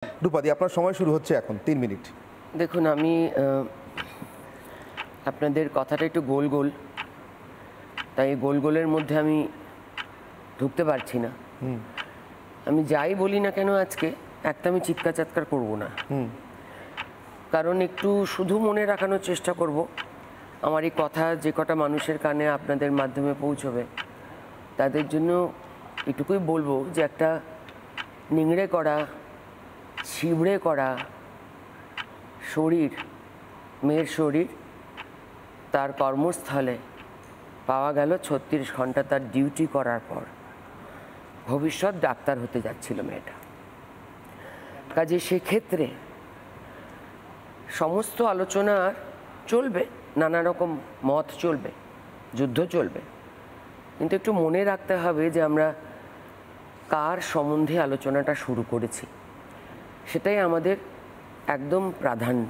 রূপাদি, আপনার সময় শুরু হচ্ছে এখন 3 মিনিট। দেখুন, আমি আপনাদের কথাটা একটু গোল গোল, তাই গোল গোলের মধ্যে আমি ঢুকতে পারছি না। আমি যাই বলি না কেন আজকে একটা আমি চিৎকার চাৎকার করবো না, কারণ একটু শুধু মনে রাখানোর চেষ্টা করব আমার এই কথা যে কটা মানুষের কানে আপনাদের মাধ্যমে পৌঁছবে তাদের জন্য এটুকুই বলবো যে একটা নিংড়ে করা ছিবড়ে করা শরীর, মেয়ের শরীর, তার কর্মস্থলে পাওয়া গেল 36 ঘন্টা তার ডিউটি করার পর। ভবিষ্যৎ ডাক্তার হতে যাচ্ছিল মেয়েটা। কাজে সেক্ষেত্রে সমস্ত আলোচনা চলবে, নানা রকম মত চলবে, যুদ্ধ চলবে, কিন্তু একটু মনে রাখতে হবে যে আমরা কার সম্বন্ধে আলোচনাটা শুরু করেছি, সেটাই আমাদের একদম প্রাধান্য।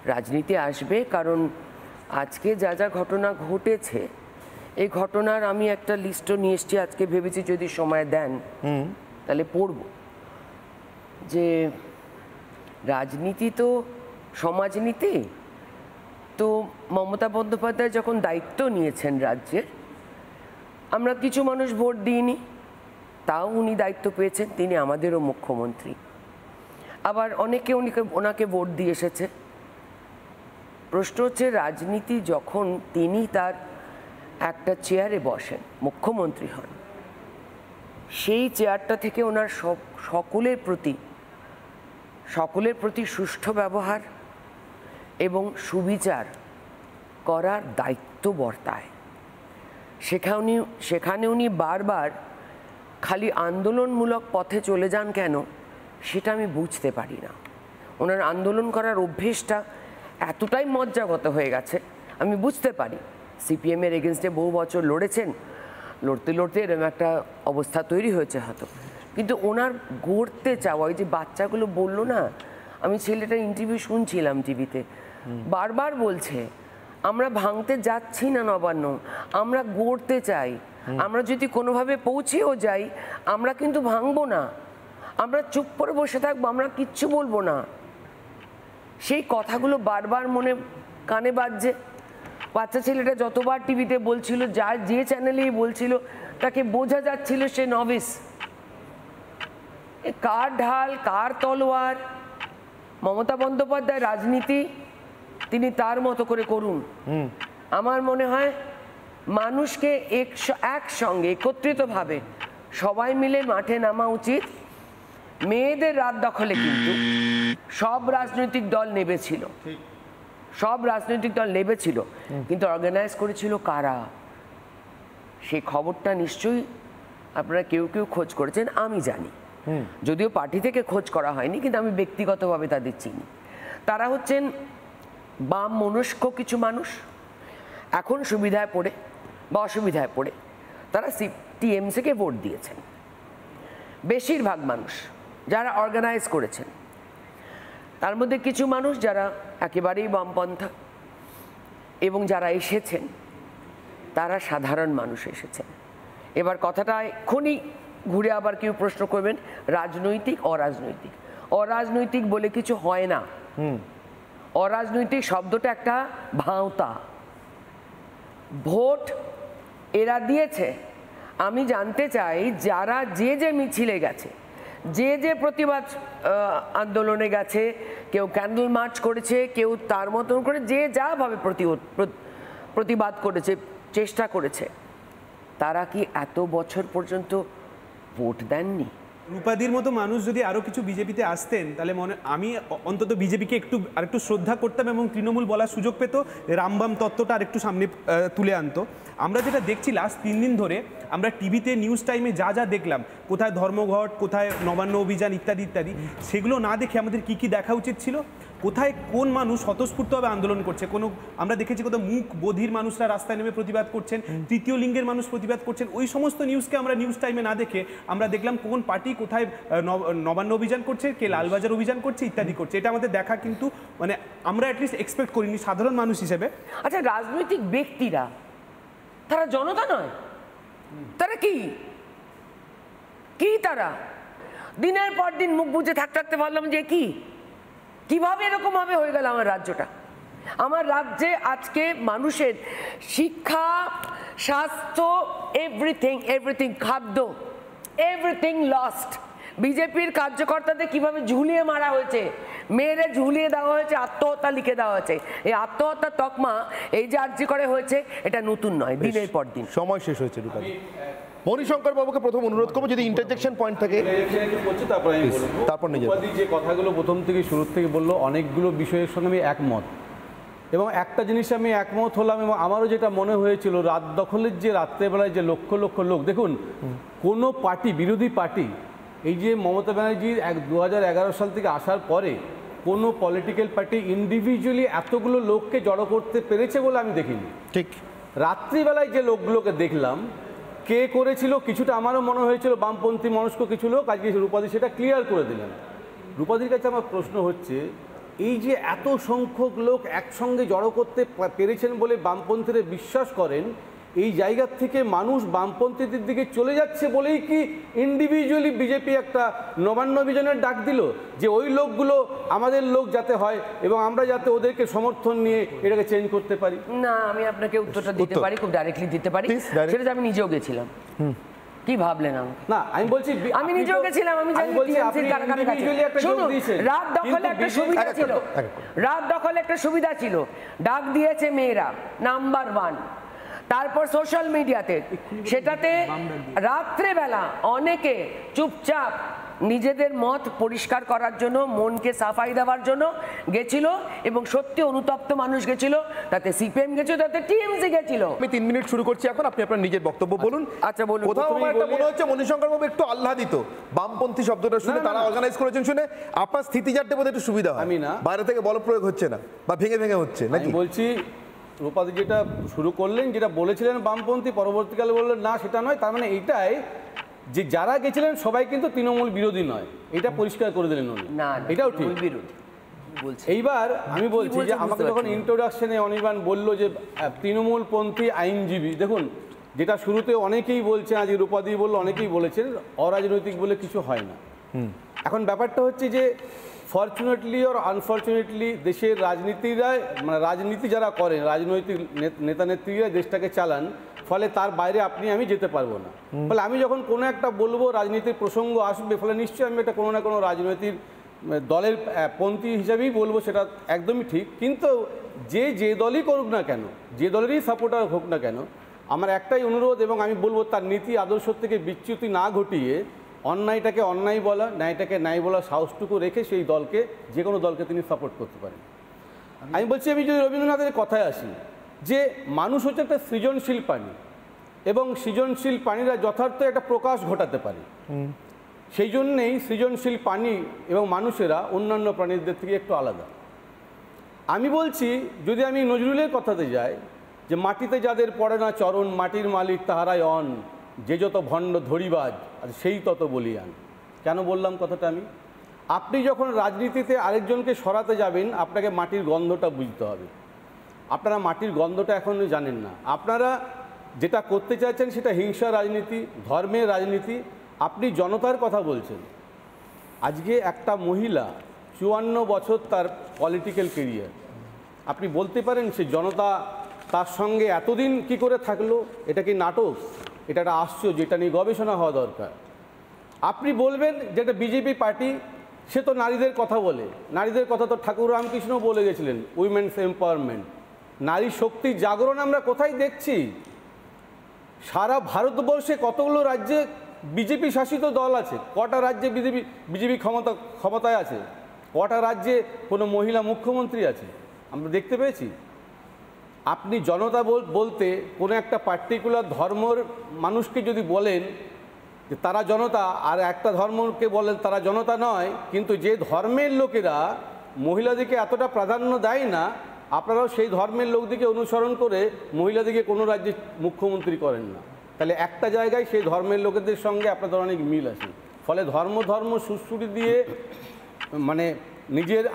রাজনীতি আসবে কারণ আজকে যা যা ঘটনা ঘটেছে এই ঘটনার আমি একটা লিস্টও নিয়ে এসেছি। আজকে ভেবেছি যদি সময় দেন তাহলে পড়ব যে রাজনীতি তো সমাজনীতি। তো মমতা বন্দ্যোপাধ্যায় যখন দায়িত্ব নিয়েছেন রাজ্যের, আমরা কিছু মানুষ ভোট দিইনি, তাও উনি দায়িত্ব পেয়েছেন, তিনি আমাদেরও মুখ্যমন্ত্রী। আবার অনেকে ওনাকে ভোট দিয়ে এসেছে। প্রশ্ন হচ্ছে, রাজনীতি যখন তিনি তার একটা চেয়ারে বসেন, মুখ্যমন্ত্রী হন, সেই চেয়ারটা থেকে ওনার সকলের প্রতি সুষ্ঠু ব্যবহার এবং সুবিচার করার দায়িত্ব বর্তায়। সেখানে উনি বারবার খালি আন্দোলনমূলক পথে চলে যান কেন, সেটা আমি বুঝতে পারি না। ওনার আন্দোলন করার অভ্যেসটা এতটাই মজ্জাগত হয়ে গেছে, আমি বুঝতে পারি সিপিএমের এগেনস্টে বহু বছর লড়েছেন, লড়তে লড়তে এরকম একটা অবস্থা তৈরি হয়েছে হয়তো। কিন্তু ওনার গড়তে চাওয়া, ওই যে বাচ্চাগুলো বললো না, আমি ছেলেটার ইন্টারভিউ শুনছিলাম টিভিতে, বারবার বলছে আমরা ভাঙতে যাচ্ছি না নবান্ন, আমরা গড়তে চাই। আমরা যদি কোনোভাবে পৌঁছেও যাই আমরা কিন্তু ভাঙবো না, আমরা চুপ করে বসে থাকবো, আমরা কিচ্ছু বলবো না। সেই কথাগুলো বারবার মনে কানে বাজছে। বাচ্চা ছেলেটা যতবার টিভিতে বলছিল, যে চ্যানেলেই বলছিল, তাকে বোঝা যাচ্ছিল সে নভিস। কার ঢাল কার তলোয়ার, মমতা বন্দ্যোপাধ্যায় রাজনীতি তিনি তার মতো করে করুন। আমার মনে হয় মানুষকে একসঙ্গে একত্রিতভাবে সবাই মিলে মাঠে নামা উচিত। মেয়েদের রাত দখলে কিন্তু সব রাজনৈতিক দল নেবেছিল, কিন্তু অর্গানাইজ করেছিল কারা, সেই খবরটা নিশ্চয়ই আপনারা কেউ কেউ খোঁজ করেছেন, আমি জানি। যদিও পার্টি থেকে খোঁজ করা হয়নি, কিন্তু আমি ব্যক্তিগতভাবে তাদের চিনি। তারা হচ্ছেন বাম মনস্ক কিছু মানুষ, এখন সুবিধায় পড়ে বা অসুবিধায় পড়ে তারা টিএমসিকে ভোট দিয়েছেন। বেশিরভাগ মানুষ যারা অর্গানাইজ করেছেন, তার মধ্যে কিছু মানুষ যারা একেবারেই বামপন্থা, এবং যারা এসেছেন তারা সাধারণ মানুষ এসেছেন। এবার কথাটা এক্ষুনি ঘুরে আবার কেউ প্রশ্ন করবেন রাজনৈতিক অরাজনৈতিক বলে কিছু হয় না। অরাজনৈতিক শব্দটা একটা ভাঁওতা। ভোট এরা দিয়েছে। আমি জানতে চাই যারা যে মিছিলে গেছে, যে প্রতিবাদ আন্দোলনে গেছে, কেউ ক্যান্ডেল মার্চ করেছে, কেউ তার মতন করে যে যাভাবে প্রতিবাদ করেছে, চেষ্টা করেছে, তারা কি এত বছর পর্যন্ত ভোট দেননি? রূপাদির মতো মানুষ যদি আরও কিছু বিজেপিতে আসতেন তাহলে আমি অন্তত বিজেপিকে আরেকটু শ্রদ্ধা করতাম, এবং তৃণমূল বলার সুযোগ পেত, রামবাম তত্ত্বটা আরেকটু সামনে তুলে আনতো। আমরা যেটা দেখছি লাস্ট 3 দিন ধরে, আমরা টিভিতে নিউজ টাইমে যা দেখলাম, কোথায় ধর্মঘট, কোথায় নবান্ন অভিযান ইত্যাদি ইত্যাদি, সেগুলো না দেখে আমাদের কি দেখা উচিত ছিল? কোথায় কোন মানুষ স্বতঃস্ফূর্তভাবে আন্দোলন করছে? আমরা দেখেছি কোথাও মুখ বধির মানুষরা রাস্তায় নেমে প্রতিবাদ করছেন, তৃতীয় লিঙ্গের মানুষ প্রতিবাদ করছেন। ওই সমস্ত নিউজকে আমরা নিউজ টাইমে না দেখে আমরা দেখলাম কোন পার্টি কোথায় নবান্ন অভিযান করছে, কে লালবাজার অভিযান করছে ইত্যাদি করছে। এটা আমাদের দেখা কিন্তু আমরা অ্যাটলিস্ট এক্সপেক্ট করিনি সাধারণ মানুষ হিসেবে। আচ্ছা, রাজনৈতিক ব্যক্তিরা তারা জনতা নয়? তারা কি তারা দিনের পর দিন মুখ বুজে থাকতে পারলাম যে কিভাবে এরকম ভাবে হয়ে গেল আমার রাজ্যটা। আমার রাজ্যে আজকে মানুষের শিক্ষা, স্বাস্থ্য, এভরিথিং, খাদ্য, এভরিথিং লস্ট। বিজেপির কার্যকর্তাদের কিভাবে ঝুলিয়ে মারা হয়েছে, মেয়েরে ঝুলিয়ে দেওয়া হয়েছে, আত্মহত্যা লিখে দেওয়া হয়েছে। এই আত্মহত্যার তকমা এই যে আর্জি করে হয়েছে, এটা নতুন নয়, দিনের পর দিন। সময় শেষ হয়েছে রূপালী। মণিশঙ্কর বাবুকে প্রথম অনুরোধ করবো যদি ইন্টারজেকশন পয়েন্ট থাকে তারপর নিজে যে কথাগুলো প্রথম থেকে শুরু থেকে বললো, অনেকগুলো বিষয়ের সঙ্গে আমি একমত, এবং একটা জিনিস আমি একমত হলাম, এবং আমারও যেটা মনে হয়েছিল রাত দখলের যে রাত্রেবেলায় যে লক্ষ লক্ষ লোক, দেখুন কোনো পার্টি, বিরোধী পার্টি, এই যে মমতা ব্যানার্জি 2011 সাল থেকে আসার পরে কোনো পলিটিক্যাল পার্টি ইন্ডিভিজুয়ালি এতগুলো লোককে জড়ো করতে পেরেছে বলে আমি দেখিনি। ঠিক রাত্রিবেলায় যে লোকগুলোকে দেখলাম কে করেছিল, কিছুটা আমারও মনে হয়েছিল বামপন্থী মনস্ক কিছু লোক, আজকে রূপাদি সেটা ক্লিয়ার করে দিলেন। রূপাদির কাছে আমার প্রশ্ন হচ্ছে, এই যে এত সংখ্যক লোক একসঙ্গে জড়ো করতে পেরেছেন বলে বামপন্থীরা বিশ্বাস করেন, এই জায়গা থেকে মানুষ বামপন্থীদের দিকে চলে যাচ্ছে বলেই কি ইন্ডিভিজুয়ালি বিজেপি একটা নবান্ন অভিযানের ডাক দিল, যে ওই লোকগুলো আমাদের লোক যাতে হয় এবং আমরা যাতে ওদেরকে সমর্থন নিয়ে এটাকে চেঞ্জ করতে পারি? না, আমি আপনাকে উত্তরটা দিতে পারি, খুব ডাইরেক্টলি দিতে পারি। সেটা আমি নিজেও গেছিলাম। কি ভাবলেন? না, আমি বলছি আমি নিজেও গেছিলাম, আমি জানি টিএমসির কারাগারে কাছে। শুনুন, রাত দখলে একটা সুবিধা ছিল, রাত দখলে একটা সুবিধা ছিল, ডাক দিয়েছে মেয়েরা নাম্বার 1। তারপর সোশ্যাল মিডিয়াতে সেটাতে রাত্রেবেলা অনেকে চুপচাপ নিজেদের মত পরিষ্কার করার জন্য, মনকে সাফাই দেওয়ার জন্য গেছিল, এবং সত্যি অনুতপ্ত মানুষ গেছিল, তাতে সিপিএম গেছিল, তাতে টিএমসি গেছিল। আমি 3 মিনিট শুরু করছি এখন, আপনি আপনার নিজের বক্তব্য বলুন। আচ্ছা বলুন। কোথাও আমার একটা মনে হচ্ছে মণিশঙ্কর বাবু একটু আহ্লাদিত বামপন্থী শব্দটা শুনে, তারা অর্গানাইজ করেছেন শুনে আপনার স্থিতি জানতে বোধহয় একটু সুবিধা হয়। আমি না, বাইরে থেকে বল প্রয়োগ হচ্ছে না বা ভেঙে ভেঙে হচ্ছে নাকি? বলছি রূপাদি যেটা শুরু করলেন, যেটা বলেছিলেন বামপন্থী, পরবর্তীকালে বললেন না সেটা নয়, তার মানে এইটাই যে যারা গেছিলেন সবাই কিন্তু তৃণমূল বিরোধী নয়, এটা পরিষ্কার করে দিলেন উনি। না, এটাও ঠিক বিরোধী বলছি। এইবার আমি বলছি যে আমাকে যখন ইন্ট্রোডাকশনে অনির্বাণ বলল যে তৃণমূলপন্থী আইনজীবী, দেখুন যেটা শুরুতে অনেকেই বলছেন, আজ রূপাদি বলল, অনেকেই বলেছেন অরাজনৈতিক বলে কিছু হয় না। এখন ব্যাপারটা হচ্ছে যে ফরচুনেটলি আর আনফর্চুনেটলি দেশের রাজনীতিরা, মানে রাজনীতি যারা করেন, রাজনৈতিক নেতা নেত্রীরা দেশটাকে চালান, ফলে তার বাইরে আপনি আমি যেতে পারবো না। ফলে আমি যখন কোনো একটা বলবো রাজনীতির প্রসঙ্গ আসবে, ফলে নিশ্চয়ই আমি এটা কোনো না কোনো রাজনৈতিক দলের পন্থী হিসাবেই বলবো, সেটা একদমই ঠিক। কিন্তু যে দলই করুক না কেন, যে দলেরই সাপোর্টার হোক না কেন, আমার একটাই অনুরোধ, এবং আমি বলবো তার নীতি আদর্শ থেকে বিচ্যুতি না ঘটিয়ে অন্যায়টাকে অন্যায় বলা, ন্যায়টাকে ন্যায় বলা সাহসটুকু রেখে সেই দলকে, যে কোনো দলকে তিনি সাপোর্ট করতে পারেন। আমি বলছি, আমি যদি রবীন্দ্রনাথের কথায় আসি, যে মানুষ হচ্ছে একটা সৃজনশীল প্রাণী, এবং সৃজনশীল প্রাণীরা যথার্থ একটা প্রকাশ ঘটাতে পারে। সেই জন্যেই সৃজনশীল প্রাণী এবং মানুষেরা অন্যান্য প্রাণীদের থেকে একটু আলাদা। আমি বলছি, যদি আমি নজরুলের কথাতে যাই, যে মাটিতে যাদের পড়ে না চরণ, মাটির মালিক তাহারাই অন, যে যত ভণ্ড ধরিবাজ আর সেই তত বলিয়ান। কেন বললাম কথাটা? আপনি যখন রাজনীতিতে আরেকজনকে সরাতে যাবেন, আপনাকে মাটির গন্ধটা বুঝতে হবে। আপনারা মাটির গন্ধটা এখনও জানেন না। আপনারা যেটা করতে চাইছেন সেটা হিংসা রাজনীতি, ধর্মের রাজনীতি। আপনি জনতার কথা বলছেন। আজকে একটা মহিলা 54 বছর তার পলিটিক্যাল কেরিয়ার, আপনি বলতে পারেন সে জনতা তার সঙ্গে এতদিন কি করে থাকলো? এটা কি নাটক? এটা একটা আশ্চর্য, এটা নিয়ে গবেষণা হওয়া দরকার। আপনি বলবেন যে এটা বিজেপি পার্টি, সে তো নারীদের কথা বলে। নারীদের কথা তো ঠাকুর রামকৃষ্ণ বলে গেছিলেন, উইমেন্স এম্পাওয়ারমেন্ট, নারী শক্তির জাগরণ আমরা কোথায় দেখছি? সারা ভারতবর্ষে কতগুলো রাজ্যে বিজেপি শাসিত দল আছে? কটা রাজ্যে বিজেপি ক্ষমতায় আছে? কটা রাজ্যে কোনো মহিলা মুখ্যমন্ত্রী আছে? আমরা দেখতে পেয়েছি। আপনি জনতা বলতে কোনো একটা পার্টিকুলার ধর্মের মানুষকে যদি বলেন যে তারা জনতা, আর একটা ধর্মকে বলেন তারা জনতা নয়, কিন্তু যে ধর্মের লোকেরা মহিলাদেরকে এতটা প্রাধান্য দেয় না, আপনারাও সেই ধর্মের লোকদিকে অনুসরণ করে মহিলাদিকে কোনো রাজ্যে মুখ্যমন্ত্রী করেন না। তাহলে একটা জায়গায় সেই ধর্মের লোকেদের সঙ্গে আপনাদের অনেক মিল আছে। ফলে ধর্ম সুশ্রুতি দিয়ে, মানে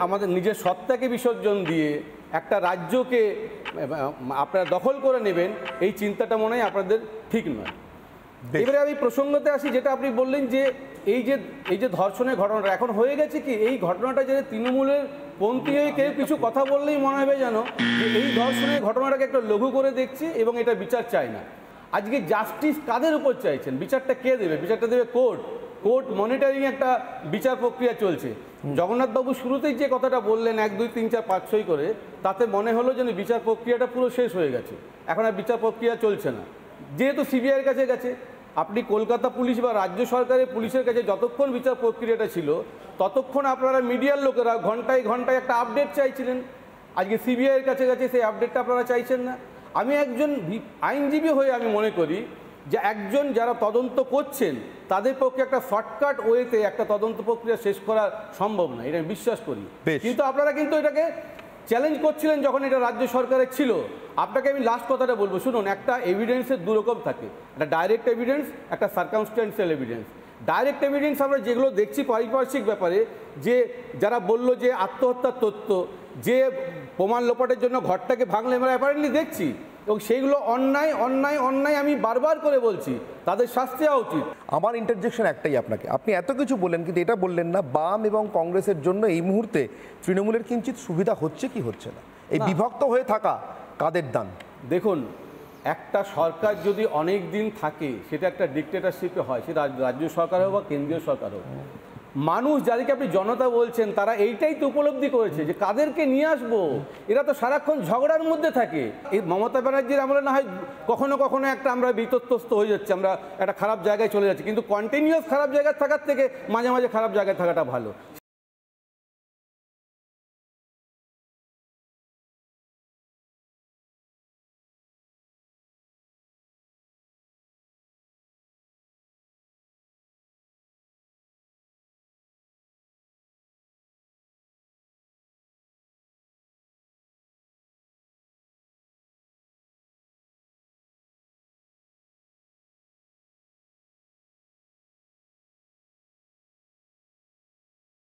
আমাদের নিজের সত্তাকে বিসর্জন দিয়ে একটা রাজ্যকে আপনারা দখল করে নেবেন, এই চিন্তাটা মনে হয় আপনাদের ঠিক নয়। এবারে আমি প্রসঙ্গতে আসি, যেটা আপনি বললেন যে এই যে ধর্ষণের ঘটনাটা এখন হয়ে গেছে কি, এই ঘটনাটা যে তৃণমূলের পন্থী হয়ে কেউ কিছু কথা বললেই মনে হবে যেন যে এই ধর্ষণের ঘটনাটাকে একটা লঘু করে দেখছে এবং এটা বিচার চায় না। আজকে জাস্টিস কাদের উপর চাইছেন? বিচারটা কে দেবে? বিচারটা দেবে কোর্ট মনিটরিং একটা বিচার প্রক্রিয়া চলছে। জগন্নাথবাবু শুরুতেই যে কথাটা বললেন 1 2 3 4 5 6 করে, তাতে মনে হলো যেন বিচার প্রক্রিয়াটা পুরো শেষ হয়ে গেছে, এখন আর বিচার প্রক্রিয়া চলছে না। যেহেতু সিবিআইয়ের কাছে গেছে, আপনি কলকাতা পুলিশ বা রাজ্য সরকারের পুলিশের কাছে যতক্ষণ বিচার প্রক্রিয়াটা ছিল ততক্ষণ আপনারা মিডিয়ার লোকেরা ঘন্টায় ঘন্টায় একটা আপডেট চাইছিলেন। আজকে সিবিআইয়ের কাছে গেছে, সেই আপডেটটা আপনারা চাইছেন না। আমি একজন আইনজীবী হয়ে আমি মনে করি যে একজন যারা তদন্ত করছেন তাদের পক্ষে একটা শর্টকাট ওয়েতে একটা তদন্ত প্রক্রিয়া শেষ করা সম্ভব না, এটা আমি বিশ্বাস করি। কিন্তু আপনারা কিন্তু এটাকে চ্যালেঞ্জ করছিলেন যখন এটা রাজ্য সরকারের ছিল। আপনাকে আমি লাস্ট কথাটা বলবো, শুনুন, একটা এভিডেন্সের দুরকম থাকে, একটা ডাইরেক্ট এভিডেন্স, একটা সার্কামস্ট্যান্সিয়াল এভিডেন্স। ডাইরেক্ট এভিডেন্স আমরা যেগুলো দেখছি পারিপার্শ্বিক ব্যাপারে, যে যারা বলল যে আত্মহত্যার তথ্য, যে প্রমাণ লোপাটের জন্য ঘরটাকে ভাঙলে আমরা অ্যাপারেন্টলি দেখছি, এবং সেইগুলো অন্যায় অন্যায় অন্যায় আমি বারবার করে বলছি, তাদের শাস্তি হওয়া উচিত। আমার ইন্টারজেকশন একটাই আপনাকে, আপনি এত কিছু বললেন কিন্তু এটা বললেন না বাম এবং কংগ্রেসের জন্য এই মুহূর্তে তৃণমূলের কিঞ্চিত সুবিধা হচ্ছে কি হচ্ছে না, এই বিভক্ত হয়ে থাকা কাদের দান? দেখুন, একটা সরকার যদি অনেক দিন থাকে সেটা একটা ডিক্টেটরশিপে হয়, সেটা রাজ্য সরকার হোক বা কেন্দ্রীয় সরকার হোক। মানুষ যাদেরকে আপনি জনতা বলছেন তারা এইটাই তো উপলব্ধি করেছে যে কাদেরকে নিয়ে আসবো, এরা তো সারাক্ষণ ঝগড়ার মধ্যে থাকে। এই মমতা ব্যানার্জির আমলে না হয় কখনো কখনো একটা আমরা বিতস্তস্ত হয়ে যাচ্ছে, আমরা একটা খারাপ জায়গায় চলে যাচ্ছি, কিন্তু কন্টিনিউয়াস খারাপ জায়গায় থাকার থেকে মাঝে মাঝে খারাপ জায়গায় থাকাটা ভালো।